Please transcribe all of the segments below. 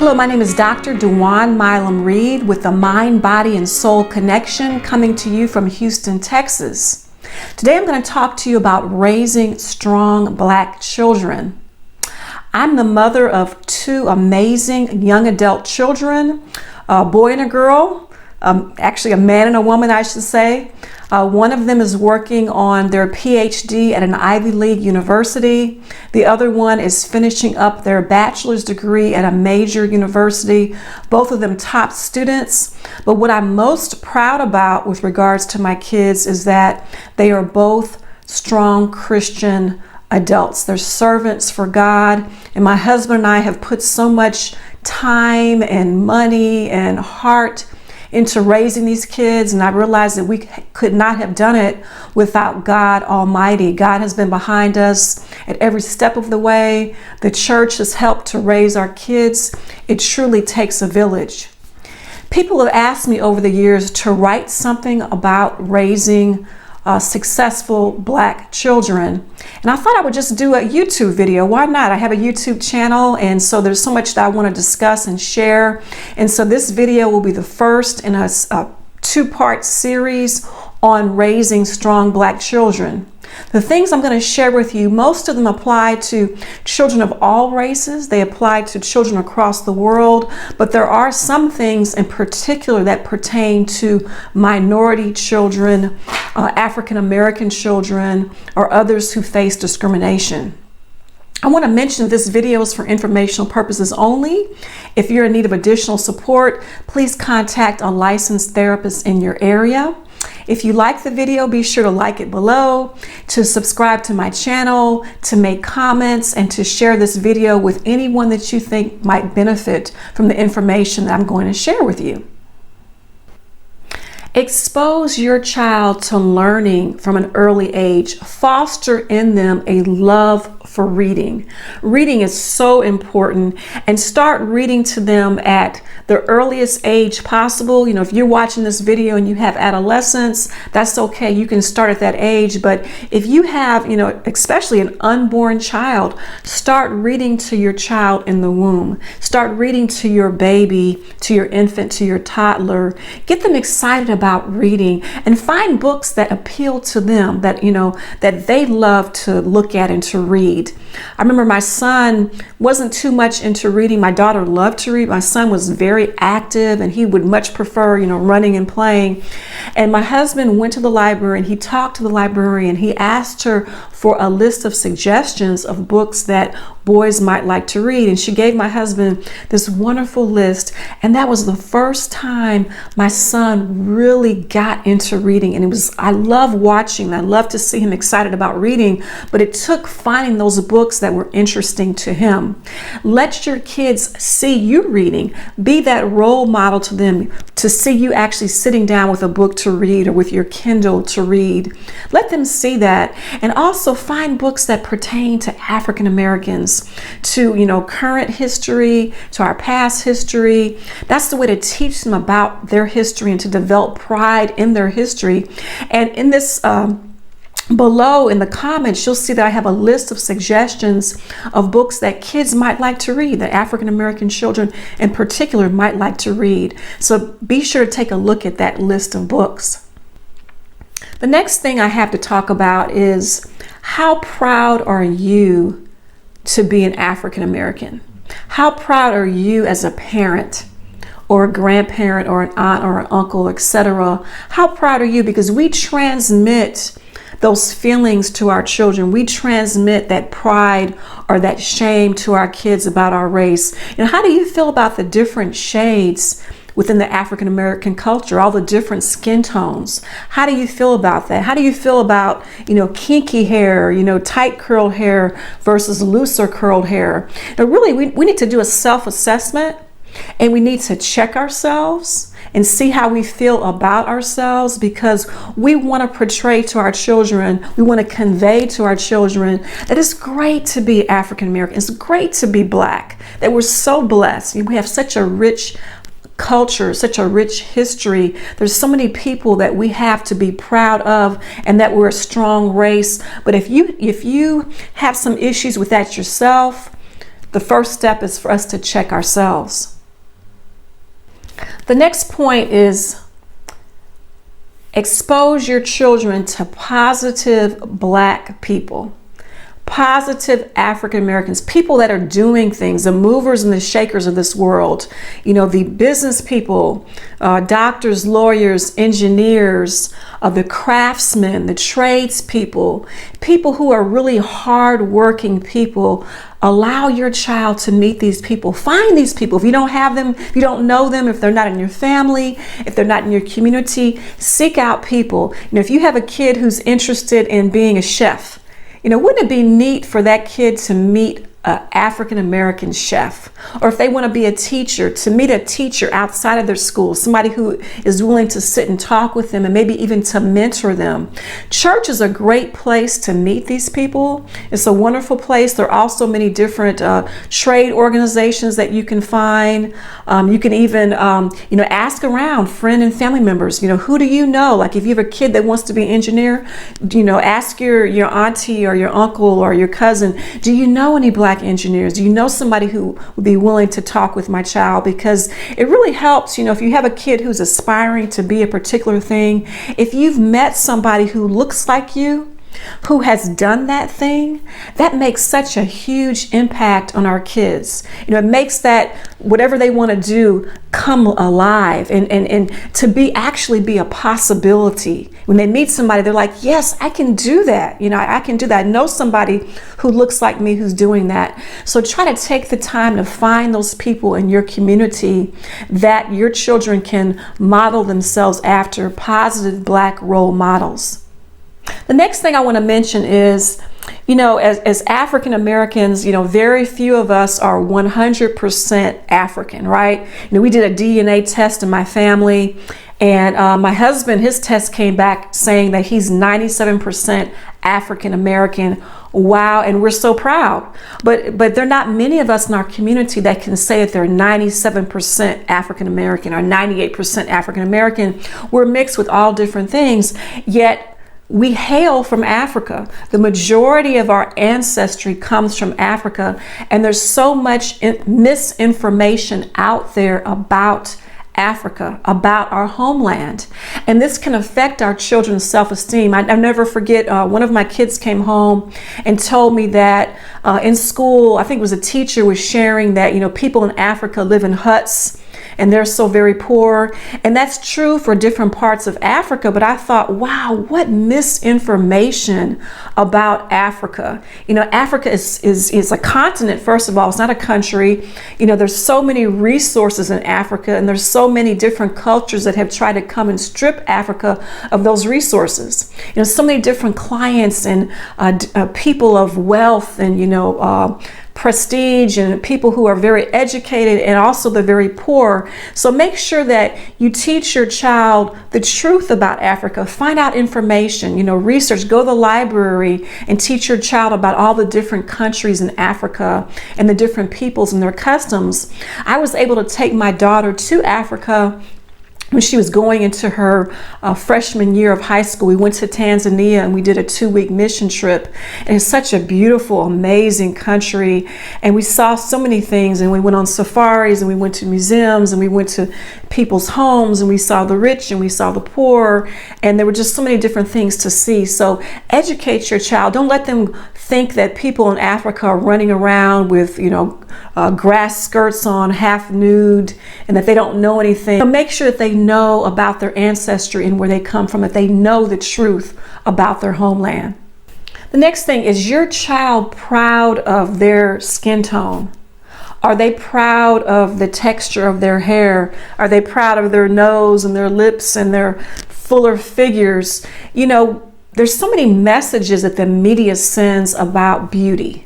Hello, my name is Dr. Dwan Reed with the Mind, Body, and Soul Connection, coming to you from Houston, Texas. Today I'm going to talk to you about raising strong Black children. I'm the mother of two amazing young adult children, a boy and a girl, actually a man and a woman, I should say. One of them is working on their PhD at an Ivy League university. The other one is finishing up their bachelor's degree at a major university. Both of them top students. But what I'm most proud about with regards to my kids is that they are both strong Christian adults. They're servants for God. And my husband and I have put so much time and money and heart into raising these kids, and I realized that we could not have done it without God Almighty. God has been behind us at every step of the way. The church has helped to raise our kids. It truly takes a village. People have asked me over the years to write something about raising successful Black children, and I thought I would just do a YouTube video. Why not? I have a YouTube channel, and so there's so much that I want to discuss and share, and so this video will be the first in a two-part series on raising strong Black children. The things I'm going to share with you, most of them apply to children of all races. They apply to children across the world, but there are some things in particular that pertain to minority children, African American children, or others who face discrimination. I want to mention this video is for informational purposes only. If you're in need of additional support, please contact a licensed therapist in your area. If you like the video, be sure to like it below, to subscribe to my channel, to make comments, and to share this video with anyone that you think might benefit from the information that I'm going to share with you. Expose your child to learning from an early age. Foster in them a love for reading. Reading is so important, and start reading to them at the earliest age possible. You know, if you're watching this video and you have adolescents, that's okay. You can start at that age. But if you have, especially an unborn child, start reading to your child in the womb. Start reading to your baby, to your infant, to your toddler. Get them excited about reading, and find books that appeal to them, that that they love to look at and to read. I remember my son wasn't too much into reading. My daughter loved to read. My son was very active, and he would much prefer running and playing. And my husband went to the library, and he talked to the librarian. He asked her for a list of suggestions of books that boys might like to read, and she gave my husband this wonderful list. And that was the first time my son really got into reading. And I love watching, I love to see him excited about reading, but it took finding those books that were interesting to him. Let your kids see you reading. Be that role model to them, to see you actually sitting down with a book to read or with your Kindle to read. Let them see that. And also find books that pertain to African Americans, to current history, to our past history. That's the way to teach them about their history and to develop pride in their history. And in this below in the comments, you'll see that I have a list of suggestions of books that kids might like to read, that African American children in particular might like to read. So be sure to take a look at that list of books. The next thing I have to talk about is, how proud are you to be an African American? How proud are you as a parent or a grandparent or an aunt or an uncle, etc.? How proud are you? Because we transmit those feelings to our children. We transmit that pride or that shame to our kids about our race. How do you feel about the different shades within the African American culture, all the different skin tones? How do you feel about that? How do you feel about, kinky hair, tight curled hair versus looser curled hair? Now, really, we need to do a self-assessment, and we need to check ourselves and see how we feel about ourselves, because we want to portray to our children, we want to convey to our children that it's great to be African American, it's great to be Black, that we're so blessed. We have such a rich culture, such a rich history. There's so many people that we have to be proud of, and that we're a strong race. But if you have some issues with that yourself, the first step is for us to check ourselves. The next point is expose your children to positive Black people. Positive African Americans, people that are doing things, the movers and the shakers of this world, the business people, doctors, lawyers, engineers, the craftsmen, the tradespeople, people who are really hardworking people. Allow your child to meet these people. Find these people. If you don't have them, if you don't know them, if they're not in your family, if they're not in your community, seek out people. If you have a kid who's interested in being a chef, wouldn't it be neat for that kid to meet an African American chef? Or if they want to be a teacher, to meet a teacher outside of their school, somebody who is willing to sit and talk with them and maybe even to mentor them. Church is a great place to meet these people. It's a wonderful place. There are also many different trade organizations that you can find. You can even, ask around friend and family members. Who do you know? Like if you have a kid that wants to be an engineer, ask your auntie or your uncle or your cousin, do you know any Black engineers? Do you know somebody who would be willing to talk with my child? Because it really helps, if you have a kid who's aspiring to be a particular thing, if you've met somebody who looks like you, who has done that thing, that makes such a huge impact on our kids. It makes that whatever they want to do come alive and to actually be a possibility. When they meet somebody, they're like, yes, I can do that. I can do that. I know somebody who looks like me who's doing that. So try to take the time to find those people in your community that your children can model themselves after, positive Black role models. The next thing I want to mention is, as African Americans, very few of us are 100% African, right? We did a DNA test in my family, and my husband, his test came back saying that he's 97% African American. Wow, and we're so proud. But there are not many of us in our community that can say that they're 97% African American or 98% African American. We're mixed with all different things, yet we hail from Africa. The majority of our ancestry comes from Africa, and there's so much misinformation out there about Africa, about our homeland. And this can affect our children's self-esteem. I never forget, one of my kids came home and told me that in school, I think it was a teacher was sharing that, people in Africa live in huts and they're so very poor. And that's true for different parts of Africa. But I thought, wow, what misinformation about Africa. Africa is a continent, first of all. It's not a country. There's so many resources in Africa, and there's so many different cultures that have tried to come and strip Africa of those resources. So many different clients and people of wealth and, prestige, and people who are very educated, and also the very poor. So make sure that you teach your child the truth about Africa. Find out information, research, go to the library and teach your child about all the different countries in Africa and the different peoples and their customs. I was able to take my daughter to Africa when she was going into her freshman year of high school. We went to Tanzania and we did a 2-week mission trip. And it's such a beautiful, amazing country. And we saw so many things, and we went on safaris, and we went to museums, and we went to people's homes, and we saw the rich and we saw the poor. And there were just so many different things to see. So educate your child. Don't let them think that people in Africa are running around with, grass skirts on, half nude, and that they don't know anything. So make sure that they know about their ancestry and where they come from, that they know the truth about their homeland. The next thing is your child proud of their skin tone? Are they proud of the texture of their hair? Are they proud of their nose and their lips and their fuller figures? There's so many messages that the media sends about beauty.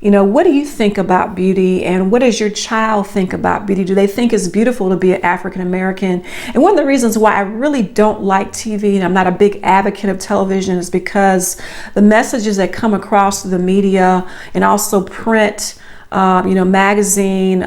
What do you think about beauty, and what does your child think about beauty? Do they think it's beautiful to be an African American? And one of the reasons why I really don't like TV, and I'm not a big advocate of television, is because the messages that come across the media and also print, magazine,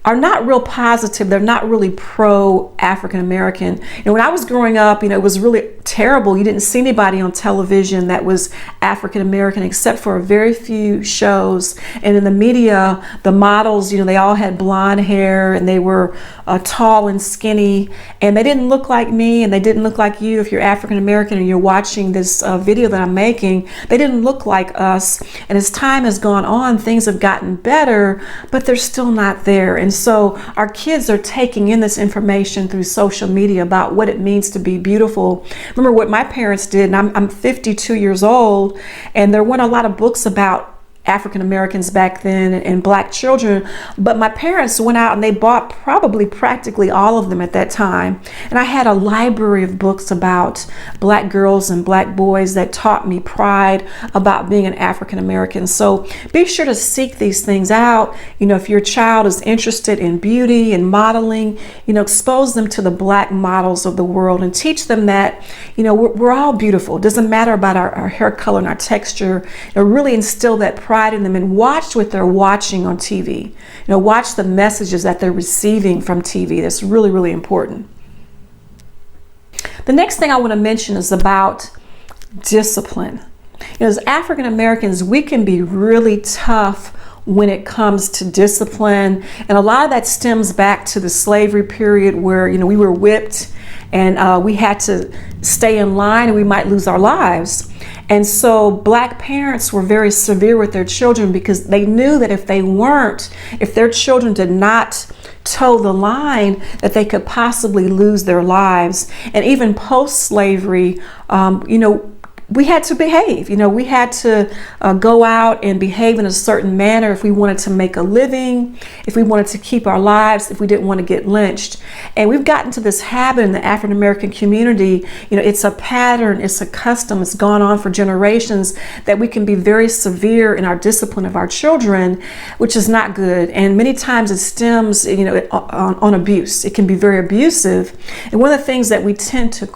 are not real positive. They're not really pro African American. When I was growing up, it was really terrible. You didn't see anybody on television that was African American except for a very few shows. And in the media, the models, they all had blonde hair and they were tall and skinny, and they didn't look like me and they didn't look like you. If you're African American and you're watching this video that I'm making, they didn't look like us. And as time has gone on, things have gotten better, but they're still not there. And so our kids are taking in this information through social media about what it means to be beautiful. Remember what my parents did, and I'm 52 years old, and there weren't a lot of books about African Americans back then and black children, but my parents went out and they bought probably practically all of them at that time. And I had a library of books about black girls and black boys that taught me pride about being an African American. So be sure to seek these things out. If your child is interested in beauty and modeling, expose them to the black models of the world and teach them that, we're all beautiful. It doesn't matter about our hair color and our texture. Really instill that pride in them, and watch what they're watching on TV. Watch the messages that they're receiving from TV. That's really, really important. The next thing I want to mention is about discipline. As African Americans, we can be really tough when it comes to discipline, and a lot of that stems back to the slavery period where we were whipped and we had to stay in line and we might lose our lives. And so black parents were very severe with their children because they knew that if their children did not toe the line, that they could possibly lose their lives. And even post-slavery, we had to behave. We had to go out and behave in a certain manner if we wanted to make a living, if we wanted to keep our lives, if we didn't want to get lynched. And we've gotten to this habit in the African American community. It's a pattern, it's a custom, it's gone on for generations, that we can be very severe in our discipline of our children, which is not good. And many times it stems, on abuse. It can be very abusive. And one of the things that we tend to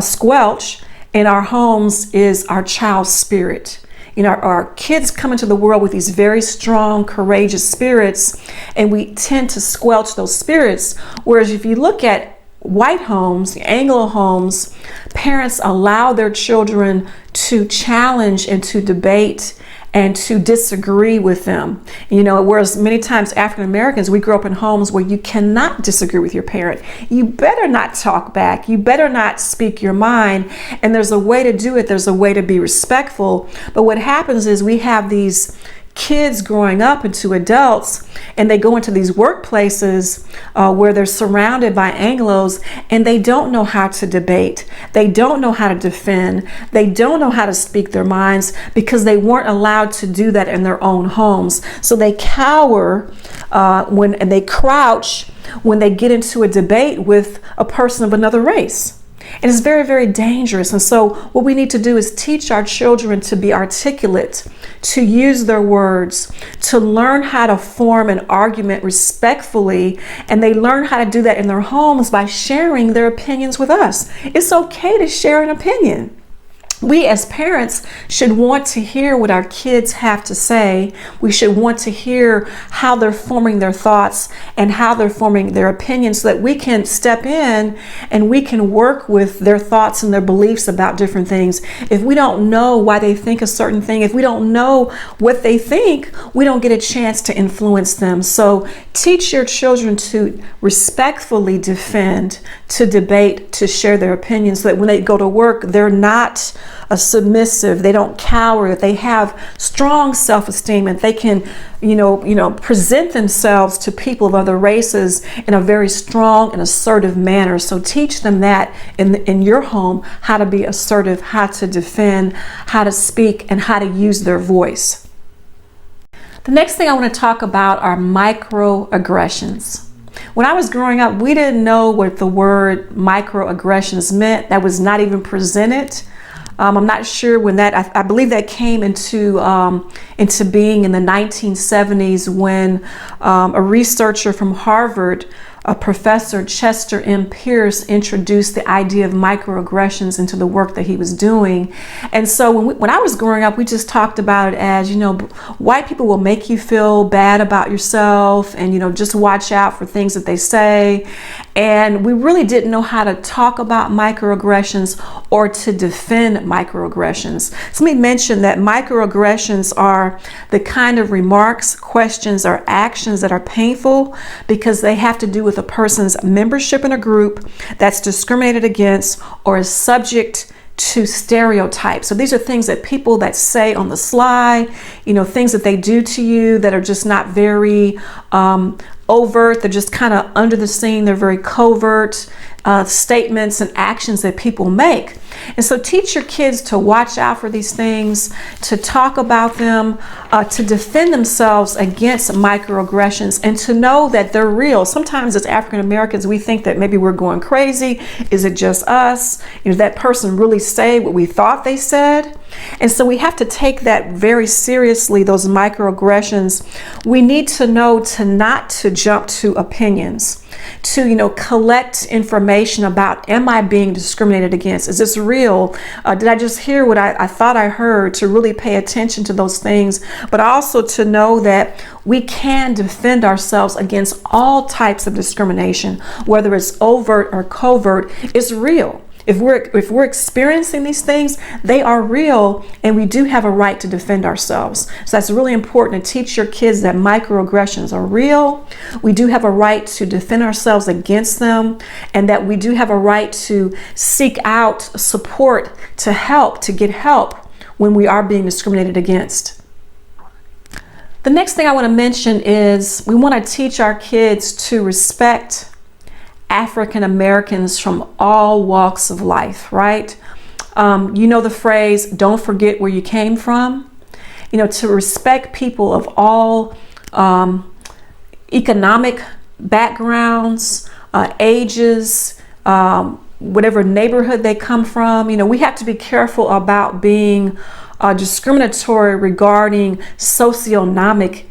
squelch in our homes is our child's spirit. Our kids come into the world with these very strong, courageous spirits, and we tend to squelch those spirits. Whereas if you look at white homes, the Anglo homes, parents allow their children to challenge and to debate and to disagree with them. Whereas many times African Americans, we grow up in homes where you cannot disagree with your parent. You better not talk back. You better not speak your mind. And there's a way to do it. There's a way to be respectful. But what happens is we have these kids growing up into adults, and they go into these workplaces where they're surrounded by Anglos, and they don't know how to debate. They don't know how to defend. They don't know how to speak their minds because they weren't allowed to do that in their own homes. So they cower and they crouch when they get into a debate with a person of another race. And it's very, very dangerous. And so what we need to do is teach our children to be articulate, to use their words, to learn how to form an argument respectfully. And they learn how to do that in their homes by sharing their opinions with us. It's okay to share an opinion. We as parents should want to hear what our kids have to say. We should want to hear how they're forming their thoughts and how they're forming their opinions so that we can step in and we can work with their thoughts and their beliefs about different things. If we don't know why they think a certain thing, if we don't know what they think, we don't get a chance to influence them. So teach your children to respectfully defend, to debate, to share their opinions so that when they go to work, they're not submissive, they don't cower, they have strong self-esteem, and they can present themselves to people of other races in a very strong and assertive manner. So teach them that in your home, how to be assertive, how to defend, how to speak, and how to use their voice. The next thing I want to talk about are microaggressions. When I was growing up, we didn't know what the word microaggressions meant. That was not even presented. I'm not sure when that, I believe that came into being in the 1970s when a researcher from Harvard Professor Chester M. Pierce introduced the idea of microaggressions into the work that he was doing. And so when I was growing up, we just talked about it as, white people will make you feel bad about yourself, and, just watch out for things that they say. And we really didn't know how to talk about microaggressions or to defend microaggressions. So let me mention that microaggressions are the kind of remarks, questions, or actions that are painful because they have to do with a person's membership in a group that's discriminated against or is subject to stereotypes. So these are things that people that say on the sly, things that they do to you that are just not very overt. They're just kind of under the scene. They're very covert statements and actions that people make. And so teach your kids to watch out for these things, to talk about them, to defend themselves against microaggressions, and to know that they're real. Sometimes as African Americans, we think that maybe we're going crazy. Is it just us? Did that person really say what we thought they said? And so we have to take that very seriously, those microaggressions. We need to know not to jump to opinions, to, collect information about, am I being discriminated against? Is this real? Did I just hear what I thought I heard? To really pay attention to those things, but also to know that we can defend ourselves against all types of discrimination, whether it's overt or covert. It's real. If we're experiencing these things, they are real, and we do have a right to defend ourselves. So that's really important to teach your kids that microaggressions are real. We do have a right to defend ourselves against them, and that we do have a right to seek out support, to get help when we are being discriminated against. The next thing I want to mention is we want to teach our kids to respect African Americans from all walks of life, right? The phrase, don't forget where you came from. To respect people of all economic backgrounds, ages, whatever neighborhood they come from. We have to be careful about being discriminatory regarding socioeconomic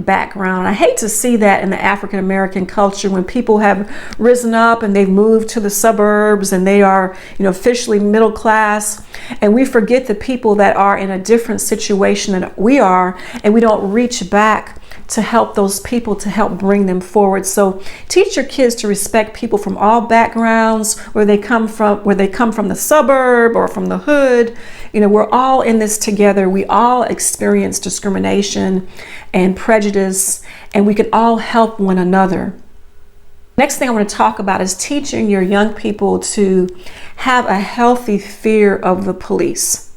background. I hate to see that in the African American culture when people have risen up and they've moved to the suburbs and they are, officially middle class, and we forget the people that are in a different situation than we are, and we don't reach back to help those people, to help bring them forward. So teach your kids to respect people from all backgrounds, where they come from the suburb or from the hood. We're all in this together. We all experience discrimination and prejudice, and we can all help one another. Next thing I want to talk about is teaching your young people to have a healthy fear of the police.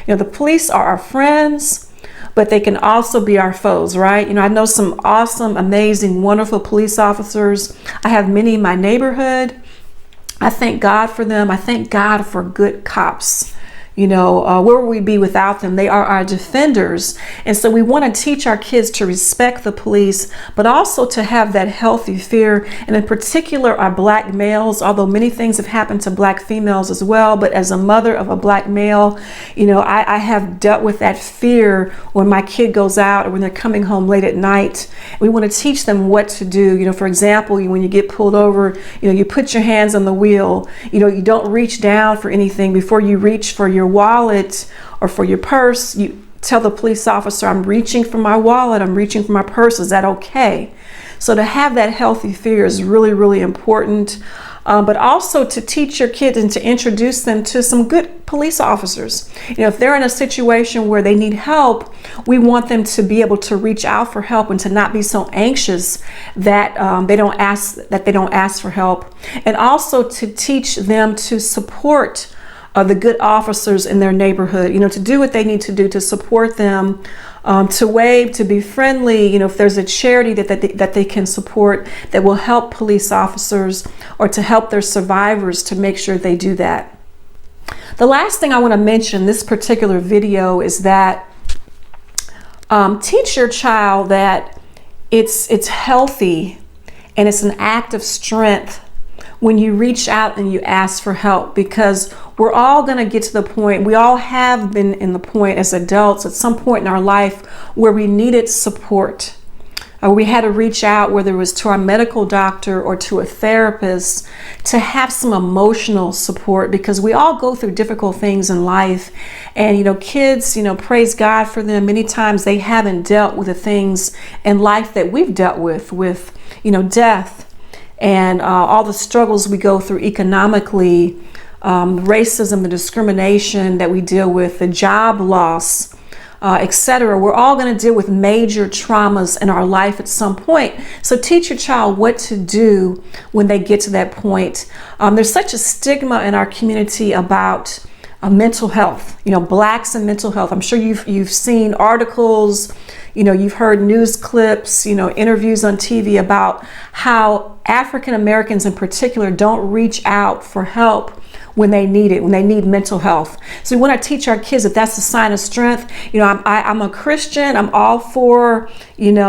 The police are our friends, but they can also be our foes, right? I know some awesome, amazing, wonderful police officers. I have many in my neighborhood. I thank God for them. I thank God for good cops. Where would we be without them? They are our defenders. And so we want to teach our kids to respect the police, but also to have that healthy fear. And in particular, our Black males, although many things have happened to Black females as well. But as a mother of a Black male, I have dealt with that fear when my kid goes out or when they're coming home late at night. We want to teach them what to do. For example, when you get pulled over, you put your hands on the wheel. You don't reach down for anything. Before you reach for your wallet or for your purse, you tell the police officer, I'm reaching for my wallet, I'm reaching for my purse. Is that okay? So to have that healthy fear is really, really important. But also to teach your kids and to introduce them to some good police officers. If they're in a situation where they need help, we want them to be able to reach out for help and to not be so anxious that they don't ask for help. And also to teach them to support the good officers in their neighborhood, to do what they need to do to support them, to wave, to be friendly. If there's a charity that they can support that will help police officers or to help their survivors, to make sure they do that. The last thing I want to mention in this particular video is that teach your child that it's healthy and it's an act of strength when you reach out and you ask for help, because we're all going to get to the point, we all have been in the point as adults at some point in our life where we needed support. We had to reach out, whether it was to our medical doctor or to a therapist, to have some emotional support, because we all go through difficult things in life. And, kids, praise God for them. Many times they haven't dealt with the things in life that we've dealt with, death and all the struggles we go through economically, racism, the discrimination that we deal with, the job loss, etc. We're all going to deal with major traumas in our life at some point. So teach your child what to do when they get to that point. There's such a stigma in our community about mental health, blacks and mental health. I'm sure you've seen articles, you've heard news clips, interviews on TV about how African Americans in particular don't reach out for help when they need it, when they need mental health. So we want to teach our kids that that's a sign of strength. I'm a Christian. I'm all for, reaching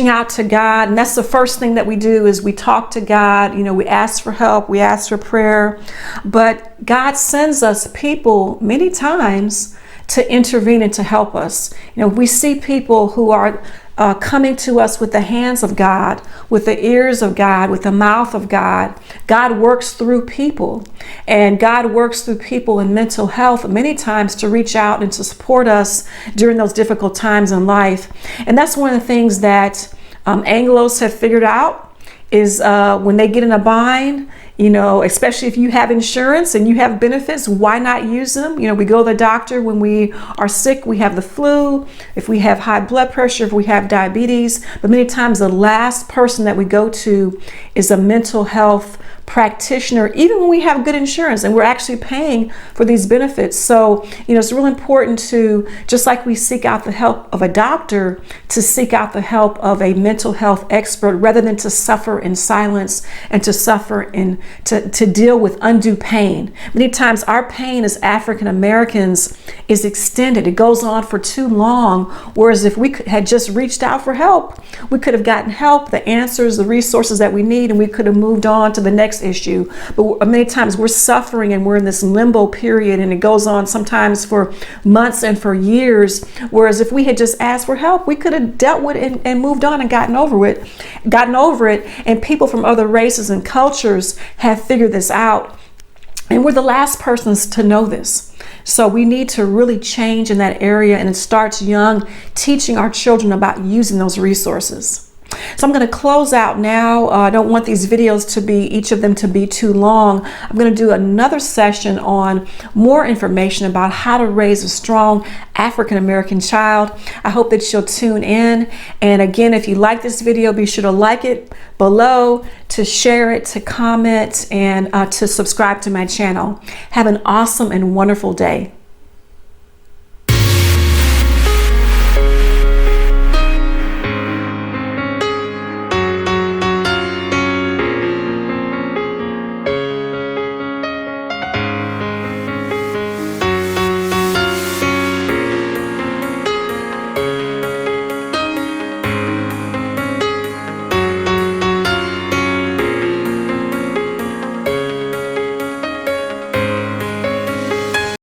out to God. And that's the first thing that we do is we talk to God. We ask for help. We ask for prayer. But God sends us people many times to intervene and to help us. We see people who are coming to us with the hands of God, with the ears of God, with the mouth of God. God works through people, and God works through people in mental health many times to reach out and to support us during those difficult times in life. And that's one of the things that Anglos have figured out is when they get in a bind, especially if you have insurance and you have benefits, why not use them? We go to the doctor when we are sick, we have the flu, if we have high blood pressure, if we have diabetes. But many times the last person that we go to is a mental health practitioner, even when we have good insurance and we're actually paying for these benefits. So, it's really important to, just like we seek out the help of a doctor, to seek out the help of a mental health expert rather than to suffer in silence and to suffer in to deal with undue pain. Many times our pain as African Americans is extended. It goes on for too long. Whereas if we had just reached out for help, we could have gotten help, the answers, the resources that we need, and we could have moved on to the next issue. But many times we're suffering and we're in this limbo period, and it goes on sometimes for months and for years. Whereas if we had just asked for help, we could have dealt with it and moved on and gotten over it. And people from other races and cultures have figured this out. And we're the last persons to know this. So we need to really change in that area, and it starts young, teaching our children about using those resources. So I'm going to close out now. I don't want these videos to be, each of them to be too long. I'm going to do another session on more information about how to raise a strong African American child. I hope that you'll tune in. And again, if you like this video, be sure to like it below, to share it, to comment, and to subscribe to my channel. Have an awesome and wonderful day.